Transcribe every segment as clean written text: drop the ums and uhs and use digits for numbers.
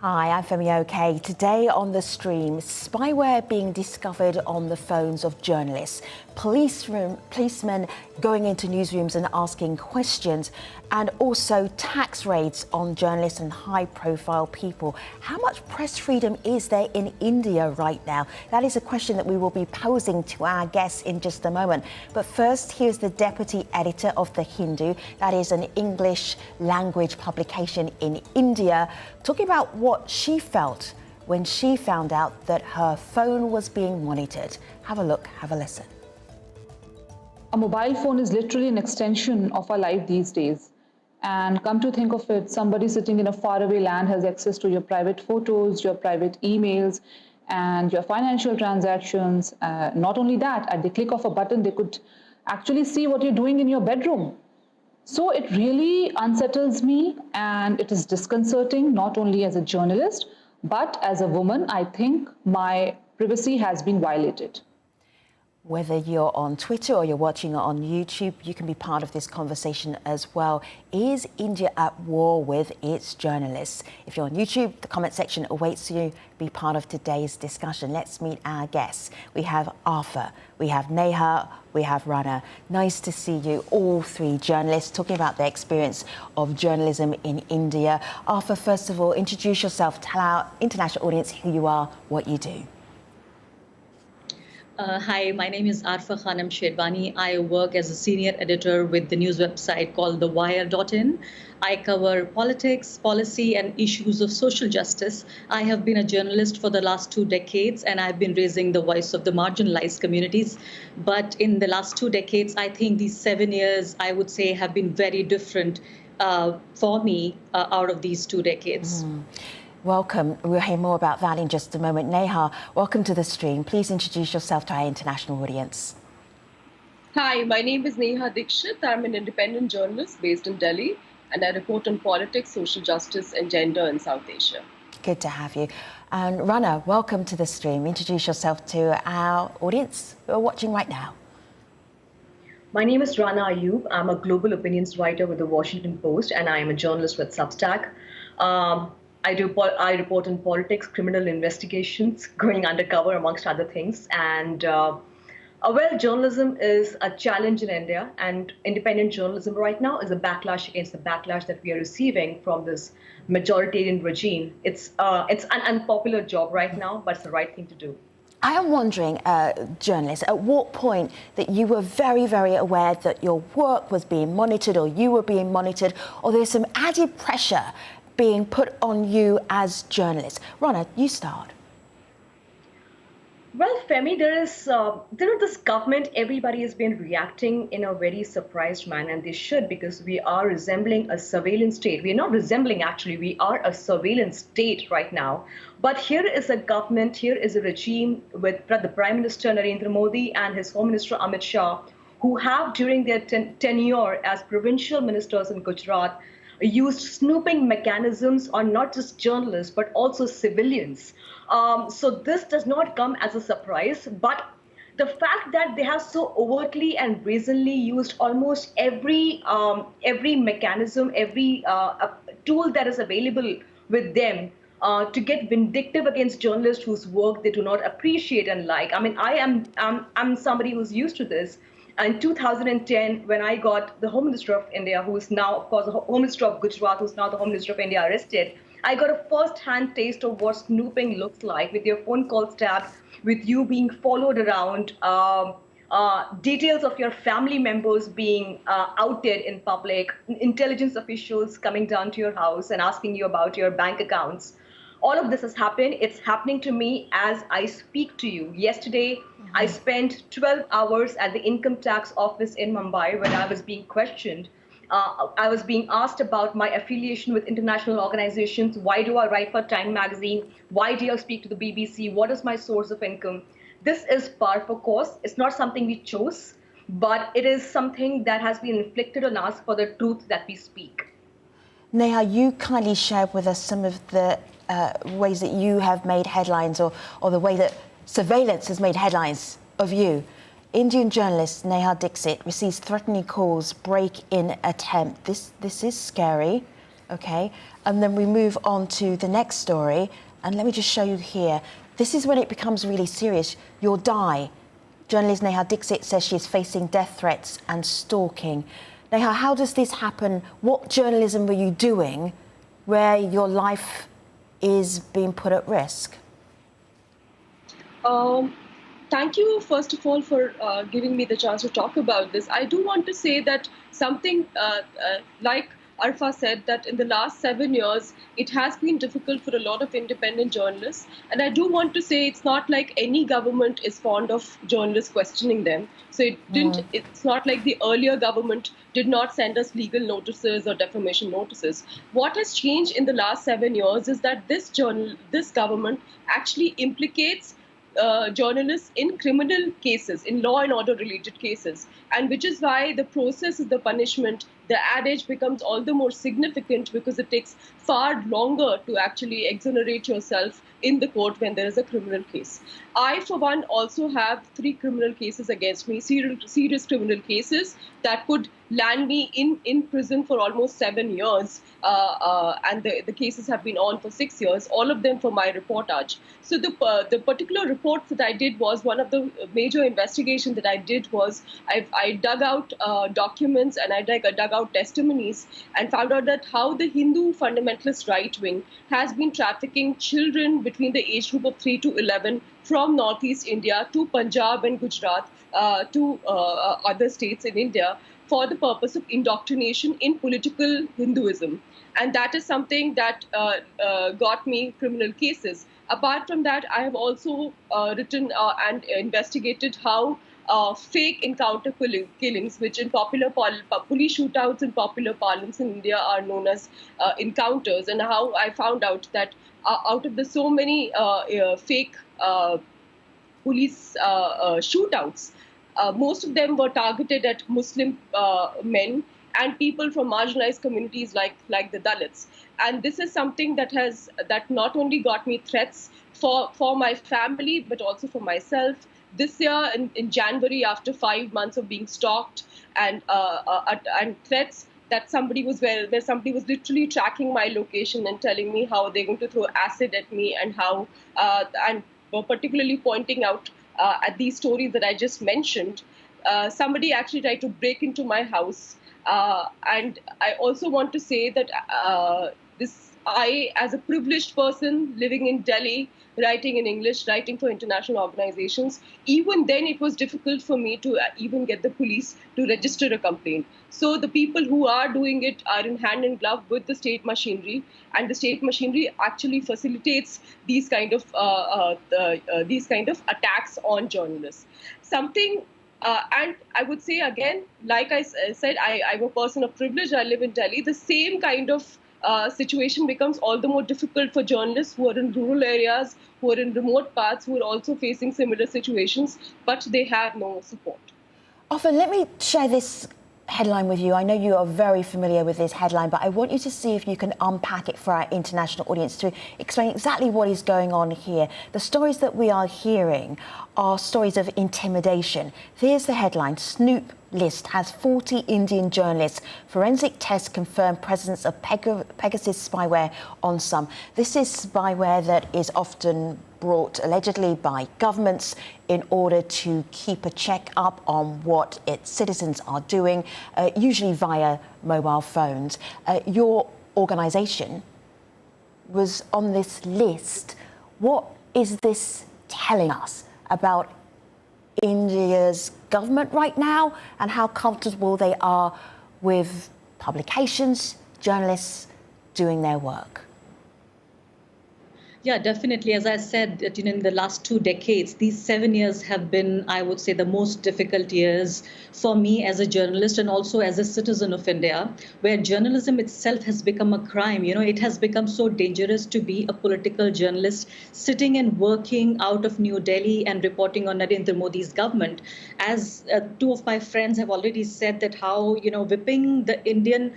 Hi, I'm Femi OK. Today on the stream, spyware being discovered on the phones of journalists, policemen going into newsrooms and asking questions, and also tax raids on journalists and high-profile people. How much press freedom is there in India right now? That is a question that we will be posing to our guests in just a moment. But first, here's the deputy editor of The Hindu, that is an English language publication in India, talking about what she felt when she found out that her phone was being monitored. Have a look, have a listen. A mobile phone is literally an extension of our life these days. And come to think of it, somebody sitting in a faraway land has access to your private photos, your private emails, and your financial transactions. Not only that, at the click of a button, they could actually see what you're doing in your bedroom. So it really unsettles me, and it is disconcerting, not only as a journalist, but as a woman. I think my privacy has been violated. Whether you're on Twitter or you're watching it on YouTube, you can be part of this conversation as well. Is India at war with its journalists? If you're on YouTube, the comment section awaits you. Be part of today's discussion. Let's meet our guests. We have Arthur, we have Neha, we have Rana. Nice to see you, all three journalists, talking about their experience of journalism in India. Arthur, first of all, introduce yourself, tell our international audience who you are, what you do. Hi, my name is Arfa Khanam Sherwani. I work as a senior editor with the news website called thewire.in. I cover politics, policy, and issues of social justice. I have been a journalist for the last 2 decades, and I've been raising the voice of the marginalized communities. But in the last 2 decades, I think these 7 years, I would say, have been very different for me out of these 2 decades. Welcome. We'll hear more about that in just a moment. Neha, welcome to the stream. Please introduce yourself to our international audience. Hi, my name is Neha Dixit. I'm an independent journalist based in Delhi, and I report on politics, social justice, and gender in South Asia. Good to have you. And Rana, welcome to the stream. Introduce yourself to our audience who are watching right now. My name is Rana Ayub. I'm a global opinions writer with the Washington Post, and I am a journalist with Substack. I report on politics, criminal investigations, going undercover, amongst other things. And well, journalism is a challenge in India, and independent journalism right now is a backlash against the backlash that we are receiving from this majoritarian regime. It's an unpopular job right now, but it's the right thing to do. I am wondering, journalists, at what point that you were very, very aware that your work was being monitored, or you were being monitored, or there's some added pressure being put on you as journalists? Rana, you start. Well, Femi, this government, everybody has been reacting in a very surprised manner, and they should, because we are resembling a surveillance state. We are not resembling, actually, we are a surveillance state right now. But here is a government, here is a regime with the Prime Minister Narendra Modi and his Home Minister Amit Shah, who have, during their tenure as provincial ministers in Gujarat, used snooping mechanisms on not just journalists, but also civilians. So this does not come as a surprise, but the fact that they have so overtly and brazenly used almost every mechanism, every tool that is available with them to get vindictive against journalists whose work they do not appreciate and like. I mean, I'm somebody who's used to this. In 2010, when I got the Home Minister of India, who is now, of course, the Home Minister of Gujarat, who's now the Home Minister of India, arrested, I got a first-hand taste of what snooping looks like, with your phone calls tapped, with you being followed around, details of your family members being outed in public, intelligence officials coming down to your house and asking you about your bank accounts. All of this has happened. It's happening to me as I speak to you. Yesterday, I spent 12 hours at the income tax office in Mumbai, where I was being questioned. I was being asked about my affiliation with international organizations. Why do I write for Time magazine? Why do I speak to the BBC? What is my source of income? This is par for course. It's not something we chose, but it is something that has been inflicted on us for the truth that we speak. Neha, you kindly shared with us some of the ways that you have made headlines, or the way that surveillance has made headlines of you. Indian journalist Neha Dixit receives threatening calls, break-in attempt. This is scary. Okay, and then we move on to the next story, and let me just show you here. This is when it becomes really serious. You'll die. Journalist Neha Dixit says she is facing death threats and stalking. Neha, how does this happen? What journalism were you doing where your life is being put at risk? Thank you, first of all, for giving me the chance to talk about this. I do want to say that something like Arfa said, that in the last 7 years, it has been difficult for a lot of independent journalists. And I do want to say it's not like any government is fond of journalists questioning them. So it's not like the earlier government did not send us legal notices or defamation notices. What has changed in the last 7 years is that this government actually implicates journalists in criminal cases, in law and order related cases, and which is why the process of the punishment, the adage becomes all the more significant because it takes far longer to actually exonerate yourself in the court when there is a criminal case. I, for one, also have 3 criminal cases against me, serious criminal cases that could land me in prison for almost 7 years. And the cases have been on for 6 years, all of them for my reportage. So the particular report that I did was, one of the major investigations that I did was, I dug out documents and I dug out testimonies and found out that how the Hindu fundamentalist right wing has been trafficking children between the age group of 3 to 11 from Northeast India to Punjab and Gujarat to other states in India for the purpose of indoctrination in political Hinduism. And that is something that got me criminal cases. Apart from that, I have also written and investigated how fake encounter killings, which in popular police shootouts in popular parlance in India are known as encounters, and how I found out that out of the so many fake police shootouts, most of them were targeted at Muslim men and people from marginalized communities like the Dalits. And this is something that not only got me threats for my family, but also for myself. This year in January, after 5 months of being stalked and threats, that somebody was literally tracking my location and telling me how they're going to throw acid at me, and how and particularly pointing out at these stories that I just mentioned. Somebody actually tried to break into my house. And I also want to say that I, as a privileged person living in Delhi, writing in English, writing for international organizations, even then it was difficult for me to even get the police to register a complaint. So the people who are doing it are in hand in glove with the state machinery, and the state machinery actually facilitates these kind of attacks on journalists. And I would say again, like I said, I'm a person of privilege. I live in Delhi. The same kind of situation becomes all the more difficult for journalists who are in rural areas, who are in remote parts, who are also facing similar situations, but they have no support. Often, let me share this headline with you. I know you are very familiar with this headline, but I want you to see if you can unpack it for our international audience to explain exactly what is going on here. The stories that we are hearing are stories of intimidation. Here's the headline: Snoop list has 40 Indian journalists. Forensic tests confirm presence of Pegasus spyware on some. This is spyware that is often brought allegedly by governments in order to keep a check up on what its citizens are doing, usually via mobile phones. Your organisation was on this list. What is this telling us about India's government right now, and how comfortable they are with publications, journalists doing their work? Yeah, definitely. As I said, that, in the last 2 decades, these 7 years have been, I would say, the most difficult years for me as a journalist and also as a citizen of India, where journalism itself has become a crime. It has become so dangerous to be a political journalist sitting and working out of New Delhi and reporting on Narendra Modi's government. As 2 of my friends have already said, that how, whipping the Indian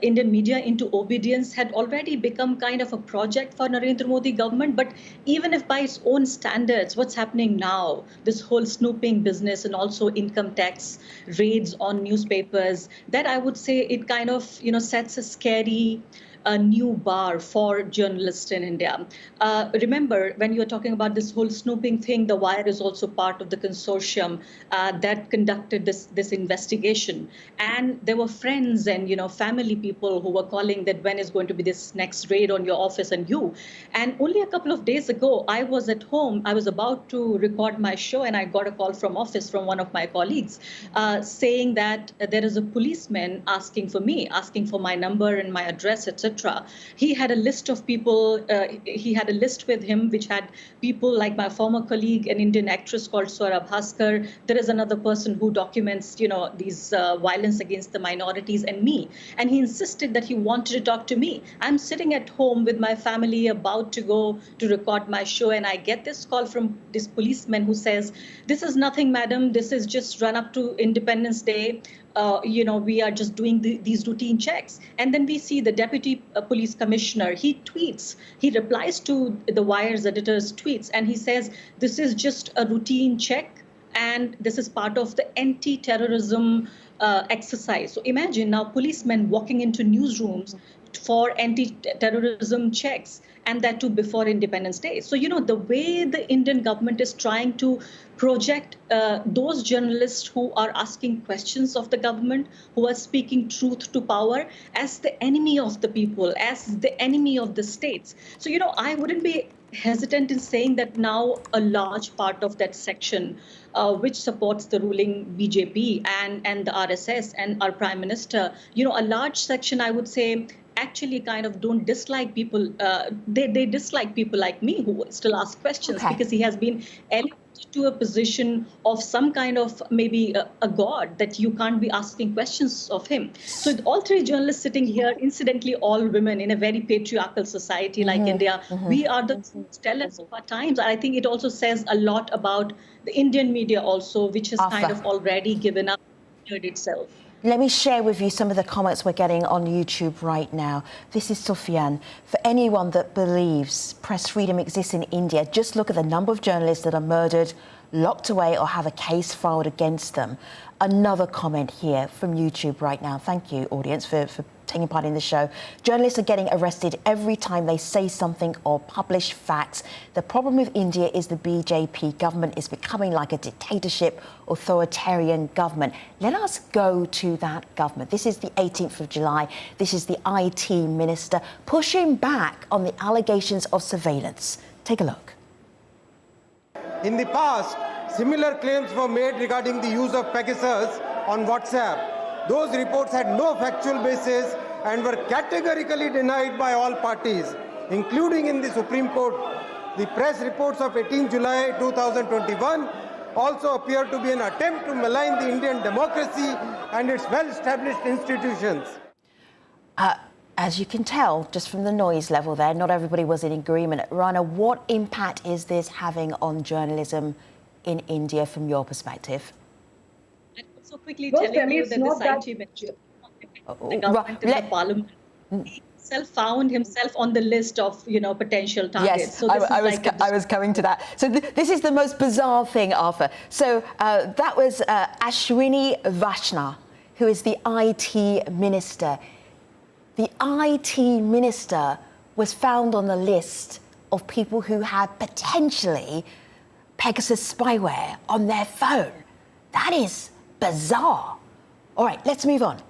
Indian media into obedience had already become kind of a project for Narendra Modi government. But even if by its own standards, what's happening now, this whole snooping business and also income tax raids on newspapers, that I would say it kind of, sets a scary new bar for journalists in India. Remember, when you're talking about this whole snooping thing, The Wire is also part of the consortium that conducted this investigation. And there were friends and family people who were calling that when is going to be this next raid on your office and you. And only a couple of days ago, I was at home. I was about to record my show, and I got a call from office from one of my colleagues saying that there is a policeman asking for me, asking for my number and my address, etc. He had a list of people, he had a list with him which had people like my former colleague, an Indian actress called Swara Bhaskar. There is another person who documents, these violence against the minorities, and me. And he insisted that he wanted to talk to me. I'm sitting at home with my family about to go to record my show, and I get this call from this policeman who says, "This is nothing, madam. This is just run up to Independence Day. We are just doing these routine checks." And then we see the deputy police commissioner, he tweets, he replies to the Wire's editor's tweets, and he says, "This is just a routine check, and this is part of the anti-terrorism exercise." So imagine now policemen walking into newsrooms for anti-terrorism checks, and that too before Independence Day. So, the way the Indian government is trying to project those journalists who are asking questions of the government, who are speaking truth to power, as the enemy of the people, as the enemy of the states. So, I wouldn't be hesitant in saying that now a large part of that section which supports the ruling BJP and the RSS and our Prime Minister, a large section, I would say, actually kind of don't dislike people. They dislike people like me who still ask questions because he has been elevated to a position of some kind of maybe a god that you can't be asking questions of him. So all three journalists sitting here, incidentally, all women in a very patriarchal society like India, we are the stellars of our times. I think it also says a lot about the Indian media also, which has kind of already given up itself. Let me share with you some of the comments we're getting on YouTube right now. This is Sufyan. For anyone that believes press freedom exists in India, just look at the number of journalists that are murdered, locked away, or have a case filed against them. Another comment here from YouTube right now. Thank you, audience, for taking part in the show. Journalists are getting arrested every time they say something or publish facts. The problem with India is the BJP government is becoming like a dictatorship, authoritarian government. Let us go to that government. This is the 18th of July. This is the IT minister pushing back on the allegations of surveillance. Take a look. In the past, similar claims were made regarding the use of Pegasus on WhatsApp. Those reports had no factual basis and were categorically denied by all parties, including in the Supreme Court. The press reports of 18 July 2021 also appear to be an attempt to malign the Indian democracy and its well-established institutions. As you can tell, just from the noise level there, not everybody was in agreement. Rana, what impact is this having on journalism in India from your perspective? I will also quickly tell you that this IT minister, the government in the parliament, he himself found himself on the list of potential targets. Yes, so I was coming to that. So this is the most bizarre thing, Arthur. So that was Ashwini Vaishnaw, who is the IT minister. The IT minister was found on the list of people who had potentially Pegasus spyware on their phone. That is bizarre. All right, let's move on.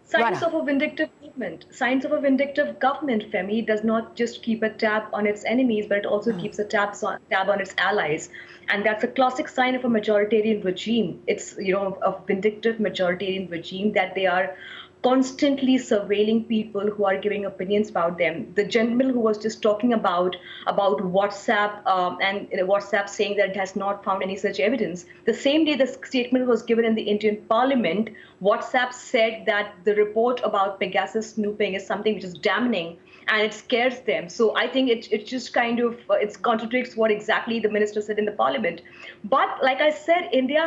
Signs of a vindictive government. Signs of a vindictive government, Femi, does not just keep a tab on its enemies, but it also keeps a tab on its allies. And that's a classic sign of a majoritarian regime. It's, a vindictive majoritarian regime that they are constantly surveilling people who are giving opinions about them. The gentleman who was just talking about WhatsApp and WhatsApp saying that it has not found any such evidence. The same day the statement was given in the Indian Parliament, WhatsApp said that the report about Pegasus snooping is something which is damning and it scares them. So I think it just kind of it contradicts what exactly the minister said in the Parliament. But like I said, India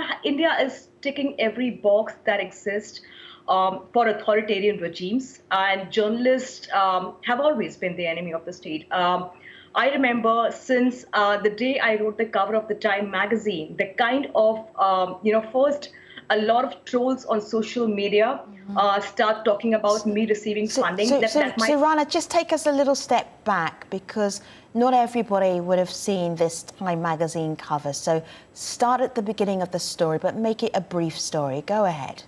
is ticking every box that exists for authoritarian regimes, and journalists have always been the enemy of the state. I remember since the day I wrote the cover of the Time magazine, the kind of, first a lot of trolls on social media start talking about me receiving funding. So Rana, just take us a little step back, because not everybody would have seen this Time magazine cover. So start at the beginning of the story, but make it a brief story. Go ahead.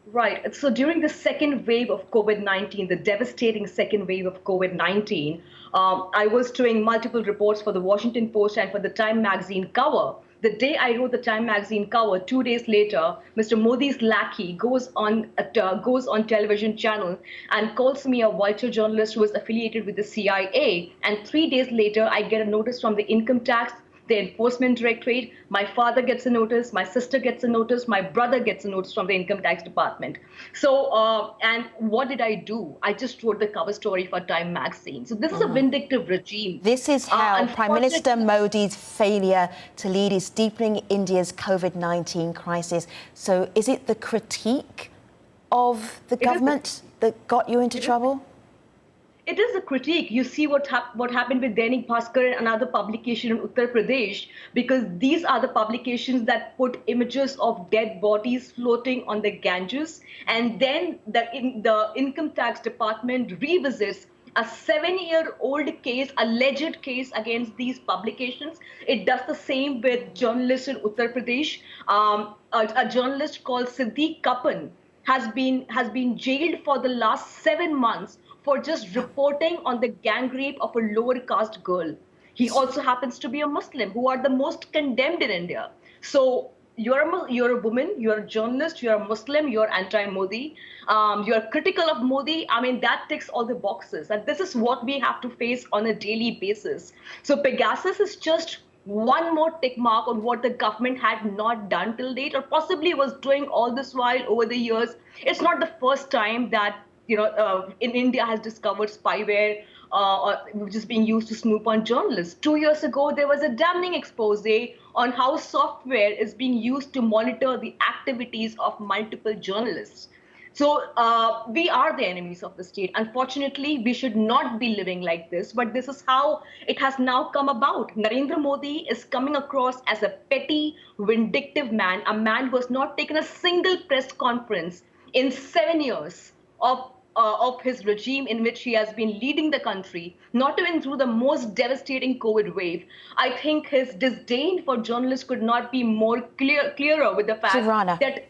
Right. So during the second wave of COVID-19, the devastating second wave of COVID-19, I was doing multiple reports for the Washington Post and for the Time magazine cover. The day I wrote the Time magazine cover, 2 days later, Mr. Modi's lackey goes on television channel and calls me a vulture journalist who was affiliated with the CIA. And 3 days later, I get a notice from the income tax, the enforcement directorate. My father gets a notice, my sister gets a notice, my brother gets a notice from the income tax department. So, and what did I do? I just wrote the cover story for Time magazine. So this is a vindictive regime. This is how Prime Minister Modi's failure to lead is deepening India's COVID-19 crisis. So is it the critique of the government that got you into trouble? It is a critique. You see what happened with Dainik Bhaskar and another publication in Uttar Pradesh, because these are the publications that put images of dead bodies floating on the Ganges, and then the income tax department revisits a 7-year-old case, alleged case against these publications. It does the same with journalists in Uttar Pradesh. A journalist called Siddiq Kapan has been jailed for the last 7 months for just reporting on the gang rape of a lower caste girl. He also happens to be a Muslim, who are the most condemned in India. So you're a woman, you're a journalist, you're a Muslim, you're anti-Modi, you're critical of Modi. I mean, that ticks all the boxes. And this is what we have to face on a daily basis. So Pegasus is just one more tick mark on what the government had not done till date, or possibly was doing all this while over the years. It's not the first time that in India has discovered spyware, which is being used to snoop on journalists. 2 years ago, there was a damning expose on how software is being used to monitor the activities of multiple journalists. So we are the enemies of the state. Unfortunately, we should not be living like this, but this is how it has now come about. Narendra Modi is coming across as a petty, vindictive man, a man who has not taken a single press conference in 7 years of his regime, in which he has been leading the country, not even through the most devastating COVID wave. I think his disdain for journalists could not be more clearer with the fact that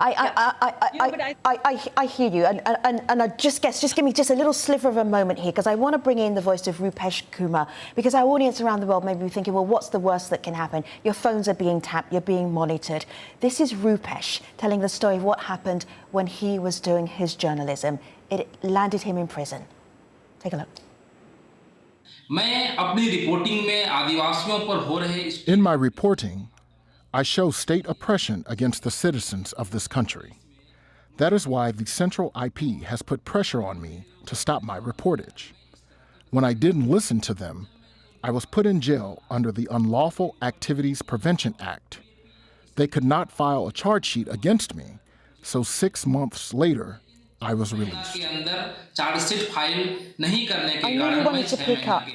I hear you, and I just give me just a little sliver of a moment here, because I want to bring in the voice of Rupesh Kumar, because our audience around the world may be thinking, well, what's the worst that can happen? Your phones are being tapped, you're being monitored. This is Rupesh telling the story of what happened when he was doing his journalism. It landed him in prison. Take a look. In my reporting, I show state oppression against the citizens of this country. That is why the Central IP has put pressure on me to stop my reportage. When I didn't listen to them, I was put in jail under the Unlawful Activities Prevention Act. They could not file a charge sheet against me, so 6 months later, I was released. I knew you wanted to pick up.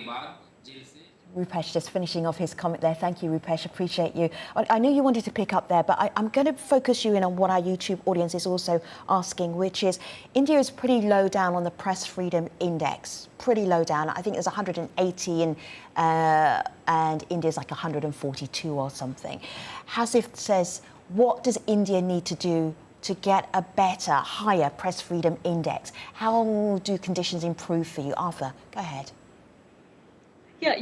Rupesh, just finishing off his comment there. Thank you, Rupesh. Appreciate you. I knew you wanted to pick up there, but I'm going to focus you in on what our YouTube audience is also asking, which is India is pretty low down on the Press Freedom Index. Pretty low down. I think there's 180 and India's like 142 or something. Hasif says, what does India need to do to get a better, higher Press Freedom Index? How do conditions improve for you? Arthur, go ahead. Yeah,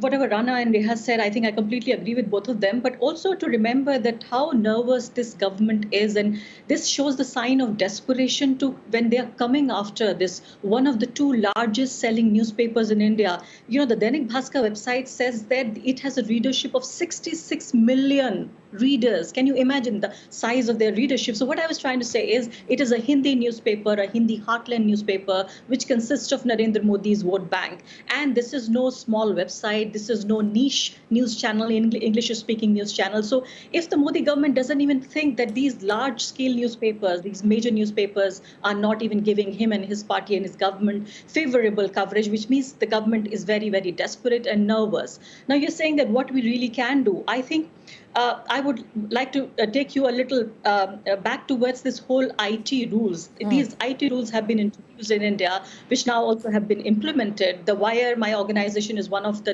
whatever Rana and Neha said, I think I completely agree with both of them, but also to remember that how nervous this government is, and this shows the sign of desperation to when they are coming after this, one of the 2 largest selling newspapers in India. The Dainik Bhaskar website says that it has a readership of 66 million. readers. Can you imagine the size of their readership? So what I was trying to say is it is a Hindi newspaper, a Hindi heartland newspaper, which consists of Narendra Modi's vote bank. And this is no small website. This is no niche news channel, English-speaking news channel. So if the Modi government doesn't even think that these large-scale newspapers, these major newspapers are not even giving him and his party and his government favorable coverage, which means the government is very, very desperate and nervous. Now, you're saying that what we really can do, I think I would like to take you a little back towards this whole IT rules. These IT rules have been introduced in India, which now also have been implemented. The Wire, my organization, is one of the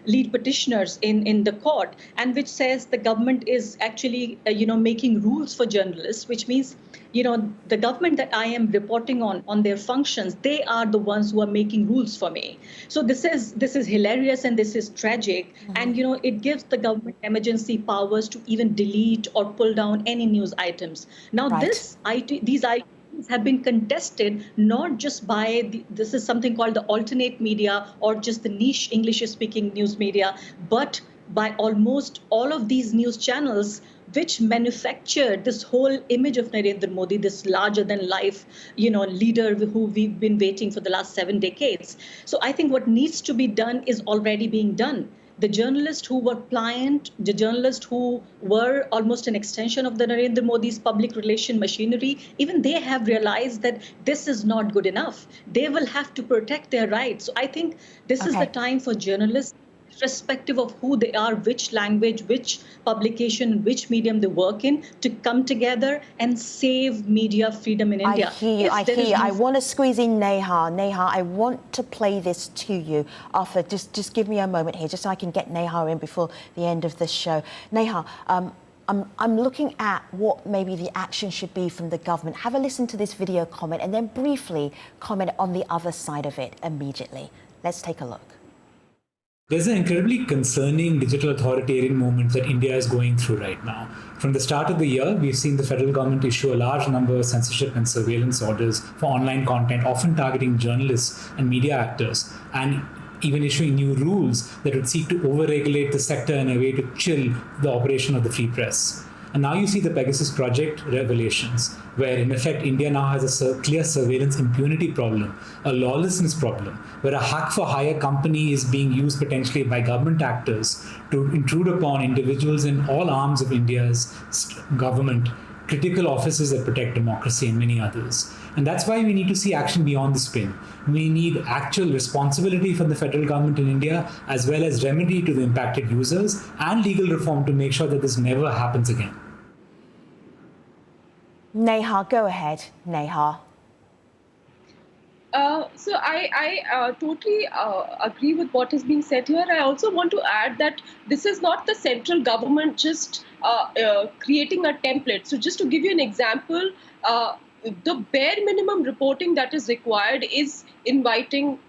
lead petitioners in the court, and which says the government is actually, making rules for journalists, which means, the government that I am reporting on their functions, they are the ones who are making rules for me. So this is hilarious and this is tragic. And, it gives the government emergency powers to even delete or pull down any news items. Now, these ITs have been contested not just by this is something called the alternate media or just the niche English-speaking news media, but by almost all of these news channels, which manufactured this whole image of Narendra Modi, this larger-than-life, leader who we've been waiting for the last 7 decades. So I think what needs to be done is already being done. The journalists who were pliant, the journalists who were almost an extension of the Narendra Modi's public relation machinery, even they have realized that this is not good enough. They will have to protect their rights. So I think this is the time for journalists, irrespective of who they are, which language, which publication, which medium they work in, to come together and save media freedom in India. I hear you. I want to squeeze in Neha. Neha, I want to play this to you. Arthur, just give me a moment here, just so I can get Neha in before the end of the show. Neha, I'm looking at what maybe the action should be from the government. Have a listen to this video comment and then briefly comment on the other side of it immediately. Let's take a look. There's an incredibly concerning digital authoritarian movement that India is going through right now. From the start of the year, we've seen the federal government issue a large number of censorship and surveillance orders for online content, often targeting journalists and media actors, and even issuing new rules that would seek to overregulate the sector in a way to chill the operation of the free press. And now you see the Pegasus project revelations, where in effect India now has a clear surveillance impunity problem, a lawlessness problem, where a hack-for-hire company is being used potentially by government actors to intrude upon individuals in all arms of India's government, critical offices that protect democracy and many others. And that's why we need to see action beyond the spin. We need actual responsibility from the federal government in India, as well as remedy to the impacted users and legal reform to make sure that this never happens again. Neha, go ahead, Neha. So I totally agree with what is being said here. I also want to add that this is not the central government just creating a template. So just to give you an example, the bare minimum reporting that is required is inviting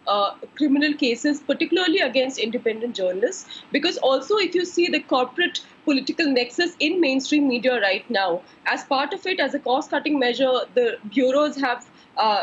criminal cases, particularly against independent journalists. Because also, if you see the corporate political nexus in mainstream media right now, as part of it, as a cost-cutting measure, the bureaus have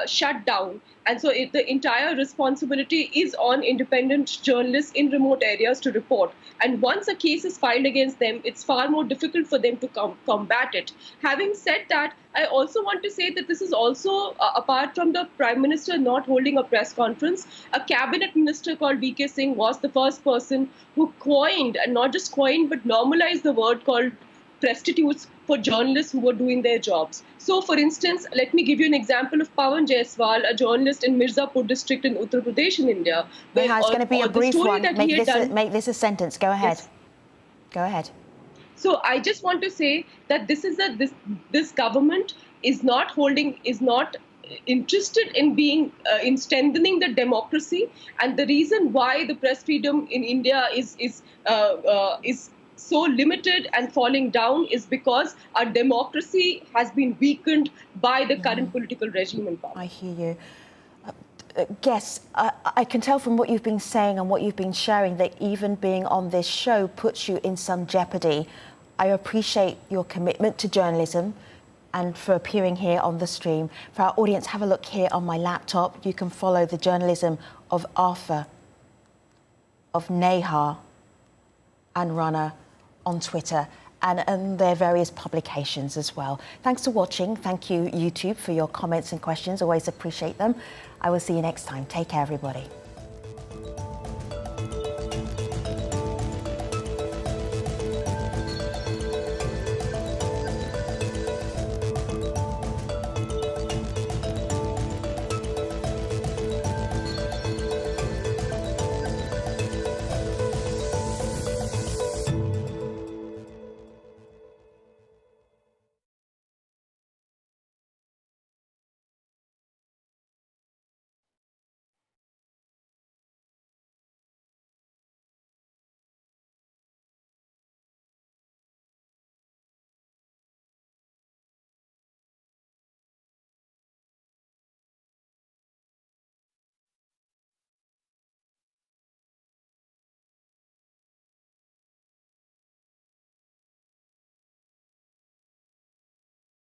shut down. And so the entire responsibility is on independent journalists in remote areas to report. And once a case is filed against them, it's far more difficult for them to combat it. Having said that, I also want to say that this is also, apart from the Prime Minister not holding a press conference, a cabinet minister called V.K. Singh was the first person who coined, and not just coined, but normalized the word called prostitutes for journalists who were doing their jobs. So, for instance, let me give you an example of Pawan Jaiswal, a journalist in Mirzapur district in Uttar Pradesh in India. Neha, it's going to be a brief one. Make this a sentence. Go ahead. Yes. Go ahead. So I just want to say that this government is not interested in being in strengthening the democracy, and the reason why the press freedom in India is so limited and falling down is because our democracy has been weakened by the current political regime in power. I hear you. Guess, I can tell from what you've been saying and what you've been sharing that even being on this show puts you in some jeopardy. I appreciate your commitment to journalism and for appearing here on the stream. For our audience, have a look here on my laptop. You can follow the journalism of Arthur, of Neha and Rana on Twitter and their various publications as well. Thanks for watching. Thank you, YouTube, for your comments and questions. Always appreciate them. I will see you next time. Take care, everybody.